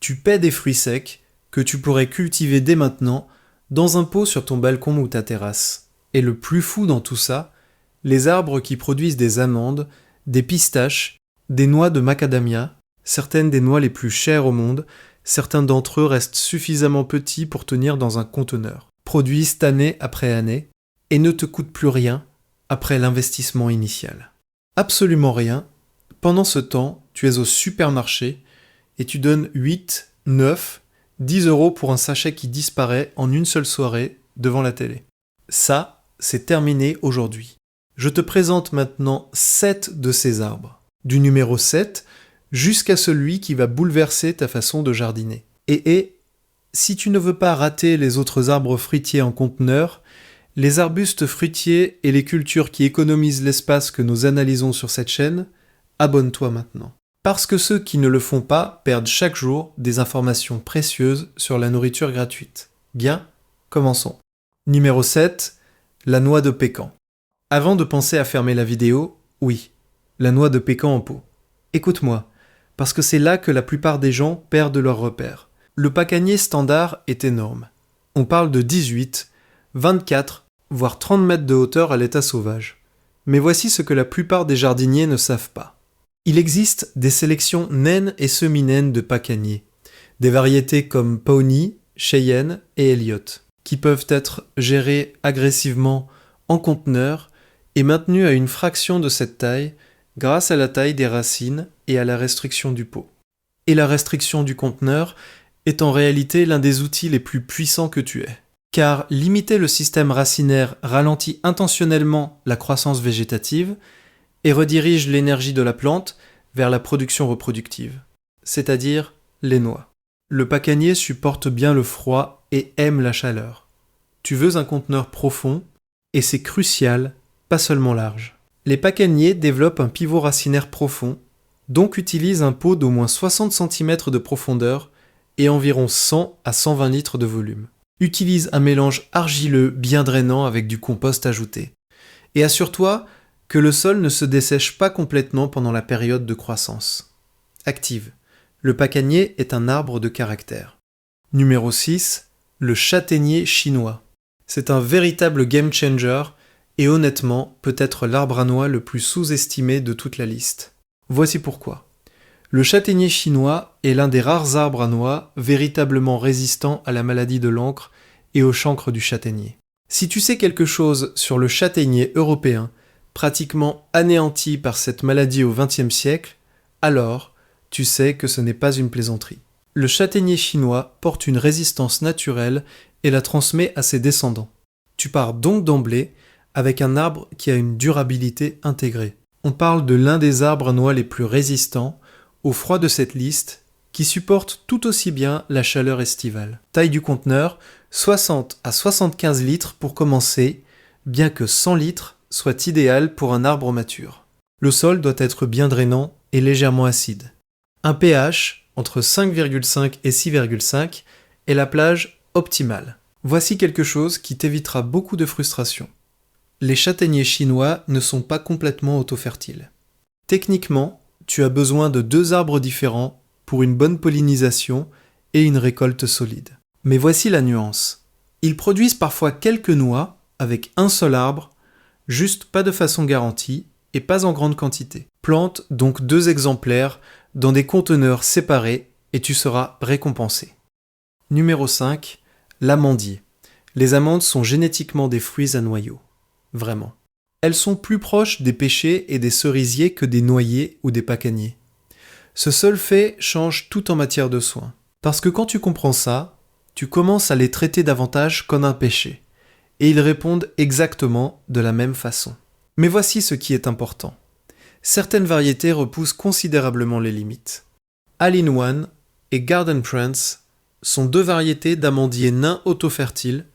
Tu paies des fruits secs que tu pourrais cultiver dès maintenant dans un pot sur ton balcon ou ta terrasse. Et le plus fou dans tout ça, les arbres qui produisent des amandes, des pistaches, des noix de macadamia, certaines des noix les plus chères au monde, certains d'entre eux restent suffisamment petits pour tenir dans un conteneur, produisent année après année et ne te coûtent plus rien après l'investissement initial. Absolument rien. Pendant ce temps, tu es au supermarché et tu donnes 8, 9, 10 euros pour un sachet qui disparaît en une seule soirée devant la télé. Ça, c'est terminé aujourd'hui. Je te présente maintenant 7 de ces arbres, du numéro 7 jusqu'à celui qui va bouleverser ta façon de jardiner. Et si tu ne veux pas rater les autres arbres fruitiers en conteneur, les arbustes fruitiers et les cultures qui économisent l'espace que nous analysons sur cette chaîne, abonne-toi maintenant. Parce que ceux qui ne le font pas perdent chaque jour des informations précieuses sur la nourriture gratuite. Bien, commençons. Numéro 7, la noix de pécan. Avant de penser à fermer la vidéo, oui, la noix de pécan en pot. Écoute-moi, parce que c'est là que la plupart des gens perdent leurs repères. Le pacanier standard est énorme. On parle de 18, 24, voire 30 mètres de hauteur à l'état sauvage. Mais voici ce que la plupart des jardiniers ne savent pas. Il existe des sélections naines et semi-naines de pacaniers, des variétés comme Pawnee, Cheyenne et Elliott, qui peuvent être gérées agressivement en conteneur et maintenues à une fraction de cette taille grâce à la taille des racines et à la restriction du pot. Et la restriction du conteneur est en réalité l'un des outils les plus puissants que tu aies. Car limiter le système racinaire ralentit intentionnellement la croissance végétative et redirige l'énergie de la plante vers la production reproductive, c'est-à-dire les noix. Le pacanier supporte bien le froid et aime la chaleur. Tu veux un conteneur profond, et c'est crucial, pas seulement large. Les pacaniers développent un pivot racinaire profond, donc utilisent un pot d'au moins 60 cm de profondeur et environ 100 à 120 litres de volume. Utilise un mélange argileux bien drainant avec du compost ajouté. Et assure-toi que le sol ne se dessèche pas complètement pendant la période de croissance. Active. Le pacanier est un arbre de caractère. Numéro 6. Le châtaignier chinois. C'est un véritable game changer et honnêtement peut-être l'arbre à noix le plus sous-estimé de toute la liste. Voici pourquoi. Le châtaignier chinois est l'un des rares arbres à noix véritablement résistants à la maladie de l'encre et au chancre du châtaignier. Si tu sais quelque chose sur le châtaignier européen, pratiquement anéanti par cette maladie au XXe siècle, alors tu sais que ce n'est pas une plaisanterie. Le châtaignier chinois porte une résistance naturelle et la transmet à ses descendants. Tu pars donc d'emblée avec un arbre qui a une durabilité intégrée. On parle de l'un des arbres à noix les plus résistants au froid de cette liste, qui supporte tout aussi bien la chaleur estivale. Taille du conteneur, 60 à 75 litres pour commencer, bien que 100 litres soit idéal pour un arbre mature. Le sol doit être bien drainant et légèrement acide. Un pH entre 5,5 et 6,5 est la plage optimale. Voici quelque chose qui t'évitera beaucoup de frustration. Les châtaigniers chinois ne sont pas complètement autofertiles. Techniquement, tu as besoin de 2 arbres différents pour une bonne pollinisation et une récolte solide. Mais voici la nuance. Ils produisent parfois quelques noix avec un seul arbre, juste pas de façon garantie et pas en grande quantité. Plante donc 2 exemplaires dans des conteneurs séparés et tu seras récompensé. Numéro 5. L'amandier. Les amandes sont génétiquement des fruits à noyaux. Vraiment. Elles sont plus proches des pêchers et des cerisiers que des noyers ou des pacaniers. Ce seul fait change tout en matière de soins. Parce que quand tu comprends ça, tu commences à les traiter davantage comme un péché. Et ils répondent exactement de la même façon. Mais voici ce qui est important. Certaines variétés repoussent considérablement les limites. All-in-One et Garden Prince sont 2 variétés d'amandiers nains autofertiles,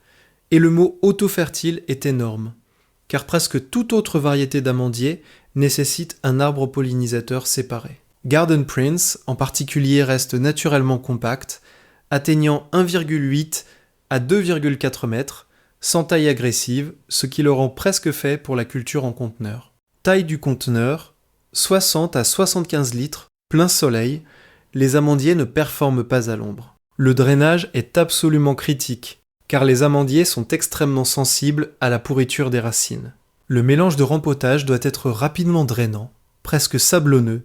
et le mot autofertile est énorme, car presque toute autre variété d'amandier nécessite un arbre pollinisateur séparé. Garden Prince, en particulier, reste naturellement compact, atteignant 1,8 à 2,4 mètres, sans taille agressive, ce qui le rend presque fait pour la culture en conteneur. Taille du conteneur, 60 à 75 litres, plein soleil, les amandiers ne performent pas à l'ombre. Le drainage est absolument critique, car les amandiers sont extrêmement sensibles à la pourriture des racines. Le mélange de rempotage doit être rapidement drainant, presque sablonneux,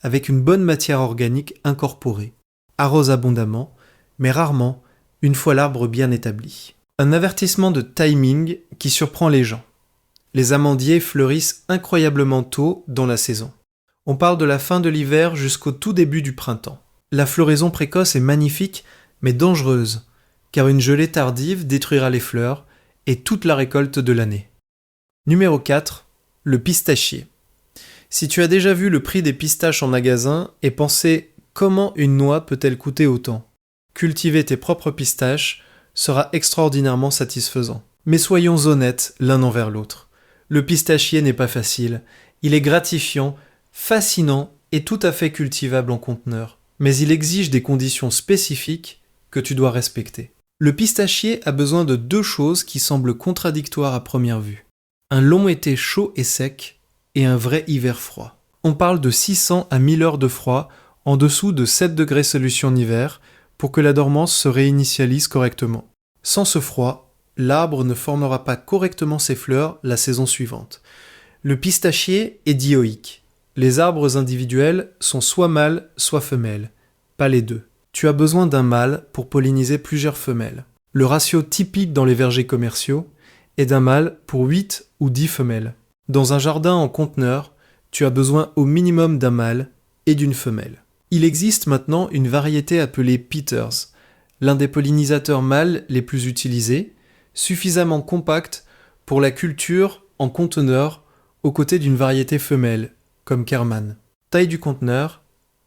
avec une bonne matière organique incorporée. Arrose abondamment, mais rarement, une fois l'arbre bien établi. Un avertissement de timing qui surprend les gens. Les amandiers fleurissent incroyablement tôt dans la saison. On parle de la fin de l'hiver jusqu'au tout début du printemps. La floraison précoce est magnifique, mais dangereuse, car une gelée tardive détruira les fleurs et toute la récolte de l'année. Numéro 4. Le pistachier. Si tu as déjà vu le prix des pistaches en magasin et pensé comment une noix peut-elle coûter autant, cultiver tes propres pistaches sera extraordinairement satisfaisant. Mais soyons honnêtes l'un envers l'autre. Le pistachier n'est pas facile, il est gratifiant, fascinant et tout à fait cultivable en conteneur. Mais il exige des conditions spécifiques que tu dois respecter. Le pistachier a besoin de deux choses qui semblent contradictoires à première vue. Un long été chaud et sec et un vrai hiver froid. On parle de 600 à 1000 heures de froid en dessous de 7 degrés Celsius en hiver pour que la dormance se réinitialise correctement. Sans ce froid, l'arbre ne formera pas correctement ses fleurs la saison suivante. Le pistachier est dioïque. Les arbres individuels sont soit mâles, soit femelles, pas les deux. Tu as besoin d'un mâle pour polliniser plusieurs femelles. Le ratio typique dans les vergers commerciaux est d'un mâle pour 8 ou 10 femelles. Dans un jardin en conteneur, tu as besoin au minimum d'un mâle et d'une femelle. Il existe maintenant une variété appelée Peters, l'un des pollinisateurs mâles les plus utilisés, suffisamment compact pour la culture en conteneur aux côtés d'une variété femelle, comme Kerman. Taille du conteneur,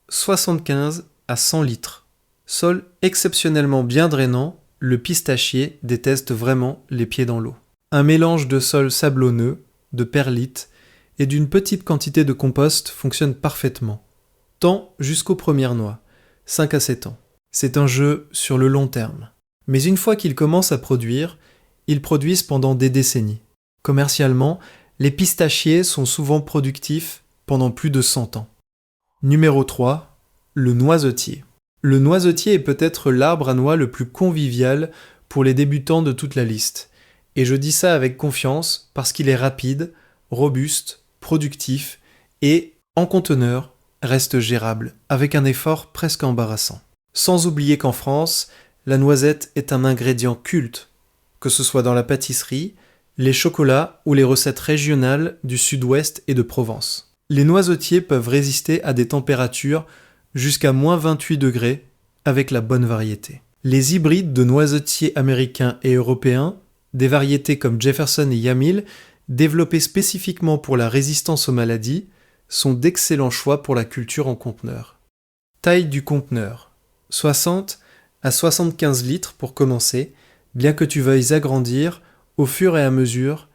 75 à 100 litres. Sol exceptionnellement bien drainant, le pistachier déteste vraiment les pieds dans l'eau. Un mélange de sol sablonneux, de perlite et d'une petite quantité de compost fonctionne parfaitement. Temps jusqu'aux premières noix, 5 à 7 ans. C'est un jeu sur le long terme. Mais une fois qu'ils commencent à produire, ils produisent pendant des décennies. Commercialement, les pistachiers sont souvent productifs pendant plus de 100 ans. Numéro 3. Le noisetier. Le noisetier est peut-être l'arbre à noix le plus convivial pour les débutants de toute la liste. Et je dis ça avec confiance parce qu'il est rapide, robuste, productif et, en conteneur, reste gérable, avec un effort presque embarrassant. Sans oublier qu'en France, la noisette est un ingrédient culte, que ce soit dans la pâtisserie, les chocolats ou les recettes régionales du sud-ouest et de Provence. Les noisetiers peuvent résister à des températures jusqu'à moins 28 degrés avec la bonne variété. Les hybrides de noisetiers américains et européens, des variétés comme Jefferson et Yamil, développées spécifiquement pour la résistance aux maladies, sont d'excellents choix pour la culture en conteneur. Taille du conteneur, 60 à 75 litres pour commencer, bien que tu veuilles agrandir au fur et à mesure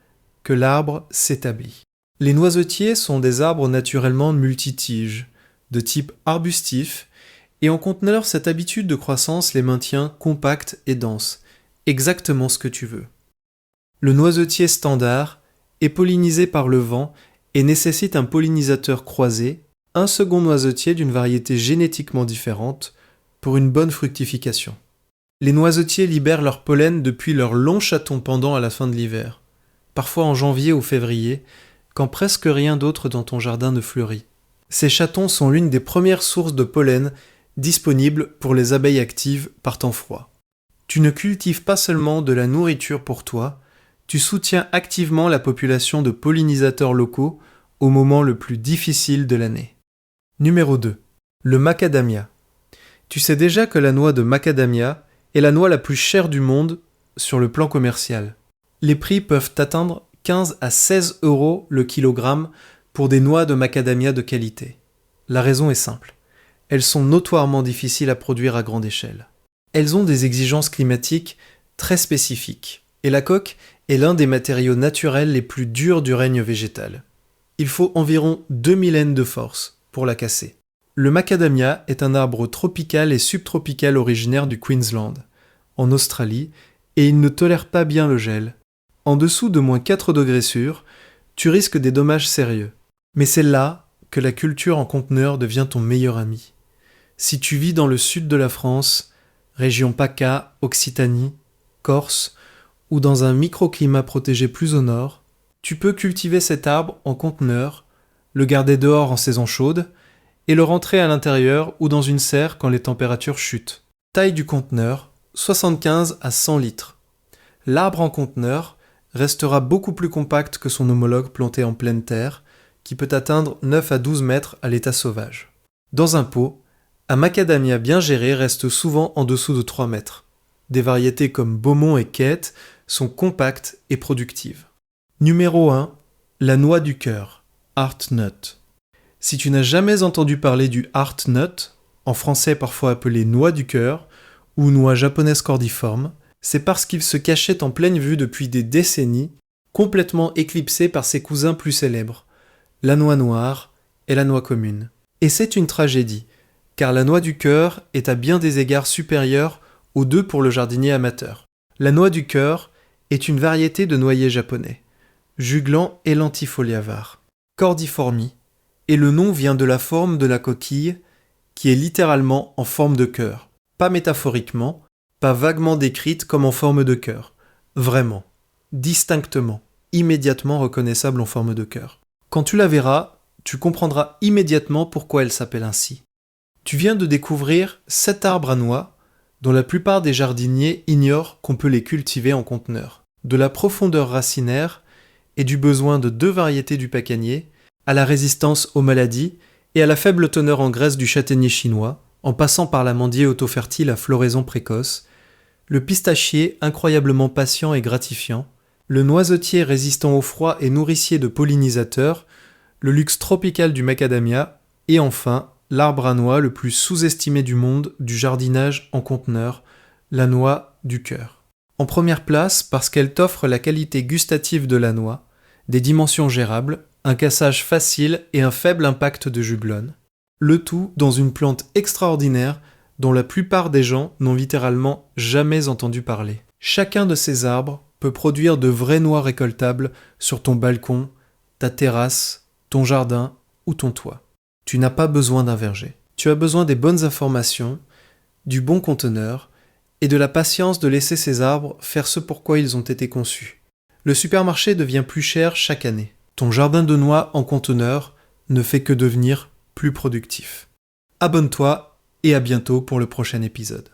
que l'arbre s'établit. Les noisetiers sont des arbres naturellement multitiges, de type arbustif, et en conteneur, cette habitude de croissance les maintient compacts et denses, exactement ce que tu veux. Le noisetier standard est pollinisé par le vent et nécessite un pollinisateur croisé, un second noisetier d'une variété génétiquement différente, pour une bonne fructification. Les noisetiers libèrent leur pollen depuis leur long chaton pendant à la fin de l'hiver, parfois en janvier ou février, quand presque rien d'autre dans ton jardin ne fleurit. Ces chatons sont l'une des premières sources de pollen disponibles pour les abeilles actives par temps froid. Tu ne cultives pas seulement de la nourriture pour toi, tu soutiens activement la population de pollinisateurs locaux au moment le plus difficile de l'année. Numéro 2. Le macadamia. Tu sais déjà que la noix de macadamia est la noix la plus chère du monde sur le plan commercial. Les prix peuvent atteindre 15 à 16 euros le kilogramme pour des noix de macadamia de qualité. La raison est simple. Elles sont notoirement difficiles à produire à grande échelle. Elles ont des exigences climatiques très spécifiques, et la coque est l'un des matériaux naturels les plus durs du règne végétal. Il faut environ 2 millénaires de force pour la casser. Le macadamia est un arbre tropical et subtropical originaire du Queensland, en Australie, et il ne tolère pas bien le gel. En dessous de moins 4 degrés sûrs, tu risques des dommages sérieux. Mais c'est là que la culture en conteneur devient ton meilleur ami. Si tu vis dans le sud de la France, région PACA, Occitanie, Corse, ou dans un microclimat protégé plus au nord, tu peux cultiver cet arbre en conteneur, le garder dehors en saison chaude, et le rentrer à l'intérieur ou dans une serre quand les températures chutent. Taille du conteneur, 75 à 100 litres. L'arbre en conteneur restera beaucoup plus compact que son homologue planté en pleine terre, qui peut atteindre 9 à 12 mètres à l'état sauvage. Dans un pot, un macadamia bien géré reste souvent en dessous de 3 mètres. Des variétés comme Beaumont et Kate sont compactes et productives. Numéro 1. La noix du cœur, Heart Nut. Si tu n'as jamais entendu parler du Heart Nut, en français parfois appelé noix du cœur, ou noix japonaise cordiforme, c'est parce qu'il se cachait en pleine vue depuis des décennies, complètement éclipsé par ses cousins plus célèbres, la noix noire et la noix commune. Et c'est une tragédie, car la noix du cœur est à bien des égards supérieure aux deux pour le jardinier amateur. La noix du cœur est une variété de noyer japonais, juglant et lentifoliavar, cordiformi, et le nom vient de la forme de la coquille, qui est littéralement en forme de cœur. Pas métaphoriquement, pas vaguement décrite comme en forme de cœur. Vraiment, distinctement, immédiatement reconnaissable en forme de cœur. Quand tu la verras, tu comprendras immédiatement pourquoi elle s'appelle ainsi. Tu viens de découvrir 7 arbres à noix, dont la plupart des jardiniers ignorent qu'on peut les cultiver en conteneur. De la profondeur racinaire et du besoin de 2 variétés du pacanier, à la résistance aux maladies et à la faible teneur en graisse du châtaignier chinois, en passant par l'amandier autofertile à floraison précoce, le pistachier incroyablement patient et gratifiant, le noisetier résistant au froid et nourricier de pollinisateurs, le luxe tropical du macadamia, et enfin, l'arbre à noix le plus sous-estimé du monde du jardinage en conteneur, la noix du cœur. En première place parce qu'elle t'offre la qualité gustative de la noix, des dimensions gérables, un cassage facile et un faible impact de juglone. Le tout dans une plante extraordinaire dont la plupart des gens n'ont littéralement jamais entendu parler. Chacun de ces arbres peut produire de vraies noix récoltables sur ton balcon, ta terrasse, ton jardin ou ton toit. Tu n'as pas besoin d'un verger. Tu as besoin des bonnes informations, du bon conteneur et de la patience de laisser ces arbres faire ce pourquoi ils ont été conçus. Le supermarché devient plus cher chaque année. Ton jardin de noix en conteneur ne fait que devenir plus productif. Abonne-toi et à bientôt pour le prochain épisode.